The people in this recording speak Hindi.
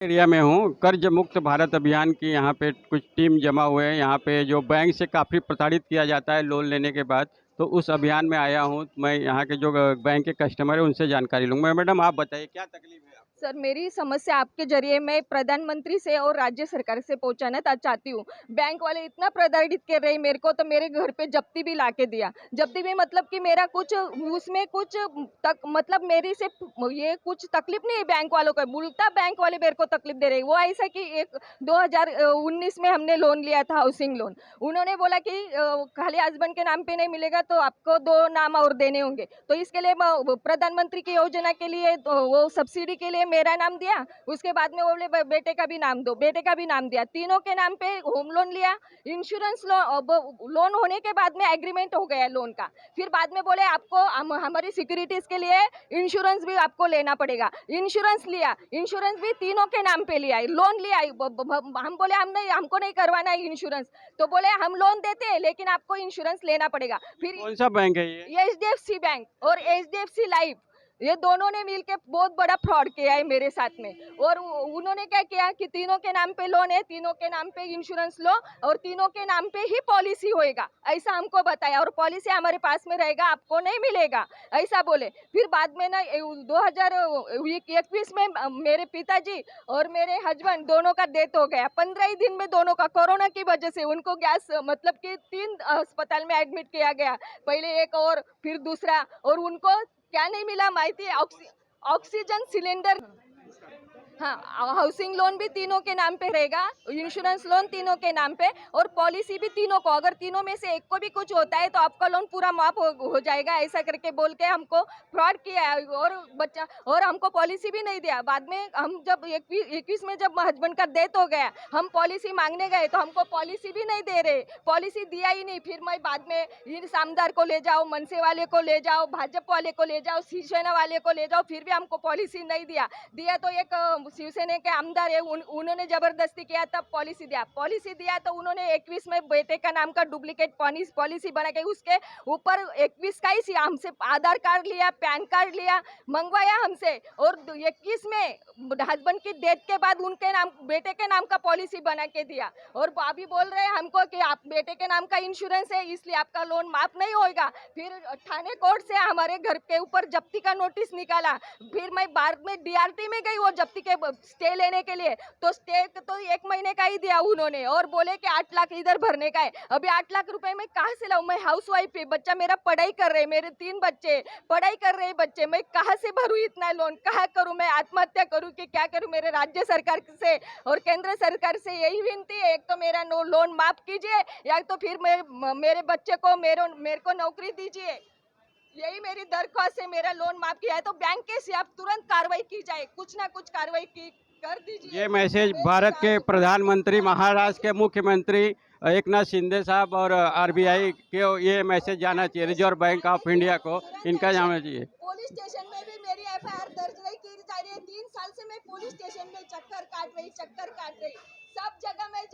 एरिया में हूँ। कर्ज मुक्त भारत अभियान की यहाँ पे कुछ टीम जमा हुए हैं। यहाँ पे जो बैंक से काफ़ी प्रताड़ित किया जाता है लोन लेने के बाद, तो उस अभियान में आया हूँ। मैं यहाँ के जो बैंक के कस्टमर हैं उनसे जानकारी लूँगा। मैडम आप बताइए क्या तकलीफ है आपको? सर, मेरी समस्या आपके ज़रिए मैं प्रधानमंत्री से और राज्य सरकार से पहुँचाना चाहती हूँ। बैंक वाले इतना प्रताड़ित कर रहे हैं मेरे को, तो मेरे घर पे जब्ती भी ला के दिया। जब्ती भी मतलब कि मेरा कुछ उसमें कुछ तक मतलब मेरी से ये कुछ तकलीफ़ नहीं है बैंक वालों को, उल्टा बैंक वाले मेरे को तकलीफ़ दे रहे हैं। वो ऐसा कि एक 2019 में हमने लोन लिया था, हाउसिंग लोन। उन्होंने बोला कि खाली हस्बैंड के नाम पे नहीं मिलेगा, तो आपको 2 नाम और देने होंगे। तो इसके लिए मैं प्रधानमंत्री की योजना के लिए तो वो सब्सिडी के लिए मेरा नाम दिया। उसके बाद में वो बोले बेटे का भी नाम दो, बेटे का भी नाम दिया। तीनों के नाम पे होम लोन लिया, इंश्योरेंस लोन होने के बाद में एग्रीमेंट हो गया लोन का। फिर बाद में बोले आपको हमारी सिक्योरिटीज के लिए इंश्योरेंस भी आपको लेना पड़ेगा। इंश्योरेंस लिया, इंश्योरेंस भी तीनों के नाम पे लिया, लोन लिया। हम बोले हम नहीं, हमको नहीं करवाना है इंश्योरेंस। तो बोले हम लोन देते हैं लेकिन आपको इंश्योरेंस लेना पड़ेगा। फिर कौन सा बैंक है ये? एचडीएफसी बैंक और एचडीएफसी लाइफ, ये दोनों ने मिलके बहुत बड़ा फ्रॉड किया है मेरे साथ में। और उन्होंने क्या किया कि तीनों के नाम पे लोन है, तीनों के नाम पे इंश्योरेंस लो और तीनों के नाम पे ही पॉलिसी होएगा, ऐसा हमको बताया। और पॉलिसी हमारे पास में रहेगा, आपको नहीं मिलेगा, ऐसा बोले। फिर बाद में ना 2021 में मेरे पिताजी और मेरे हस्बैंड दोनों का डेथ हो गया। 15 ही दिन में दोनों का कोरोना की वजह से उनको गैस मतलब कि 3 अस्पताल में एडमिट किया गया, पहले एक और फिर दूसरा। और उनको क्या नहीं मिला माहिती है? Oxygen cylinder. हाँ, हाउसिंग लोन भी तीनों के नाम पे रहेगा, इंश्योरेंस लोन तीनों के नाम पे और पॉलिसी भी तीनों को। अगर तीनों में से एक को भी कुछ होता है तो आपका लोन पूरा माफ हो जाएगा, ऐसा करके बोल के हमको फ्रॉड किया है। और हमको पॉलिसी भी नहीं दिया। बाद में हम जब 21 में जब हस्बैंड का डेथ हो गया, हम पॉलिसी मांगने गए तो हमको पॉलिसी भी नहीं दे रहे, पॉलिसी दिया ही नहीं। फिर मैं बाद में इन सामदार को ले जाओ, मनसे वाले को ले जाओ, भाजपा वाले को ले जाओ, शिवसेना वाले को ले जाओ, फिर भी हमको पॉलिसी नहीं दिया। तो एक शिवसेना के आमदार है, उन्होंने जबरदस्ती किया, तब पॉलिसी दिया तो उन्होंने 21 में बेटे का नाम का डुप्लीकेट पॉलिसी बना के उसके ऊपर 21 का ही हमसे आधार कार्ड लिया, पैन कार्ड लिया, मंगवाया हमसे। और 21 में हस्बैंड की डेथ के बाद उनके नाम, बेटे के नाम का पॉलिसी बना के दिया। और अभी बोल रहे हैं हमको कि आप बेटे के नाम का इंश्योरेंस है इसलिए आपका लोन माफ नहीं होगा। फिर थाने कोर्ट से हमारे घर के ऊपर जब्ती का नोटिस निकाला। फिर मैं बाद में डीआरटी में गई वो जब्ती के स्टे लेने के लिए, तो स्टे तो 1 महीने का ही दिया उन्होंने और बोले कि 8 लाख इधर भरने का है। अभी 8 लाख रुपए मैं कहाँ से लाऊं? मैं हाउस वाइफ है, बच्चा मेरा पढ़ाई कर रहे, मेरे 3 बच्चे पढ़ाई कर रहे बच्चे, मैं कहाँ से भरूं इतना लोन? कहाँ करूं? मैं आत्महत्या करूं कि क्या करूं? मेरे राज्य सरकार से और केंद्र सरकार से यही विनती है, एक तो मेरा लोन माफ कीजिए या तो फिर मेरे बच्चे को मेरे को नौकरी दीजिए। यही मेरी दरख्वास्त है। मेरा लोन माफ किया है तो बैंक के से आप तुरंत कार्रवाई की जाए, कुछ ना कुछ कार्रवाई की कर दीजिए। ये मैसेज भारत के प्रधानमंत्री, महाराष्ट्र के मुख्यमंत्री एकनाथ शिंदे साहब और आरबीआई के ये मैसेज जाना चाहिए, रिजर्व बैंक ऑफ इंडिया को इनका जाना चाहिए। पुलिस स्टेशन में भी मेरी एफआईआर दर्ज नहीं की जा रही है। 3 साल से मैं पुलिस स्टेशन में चक्कर काट रही, सब जगह मैं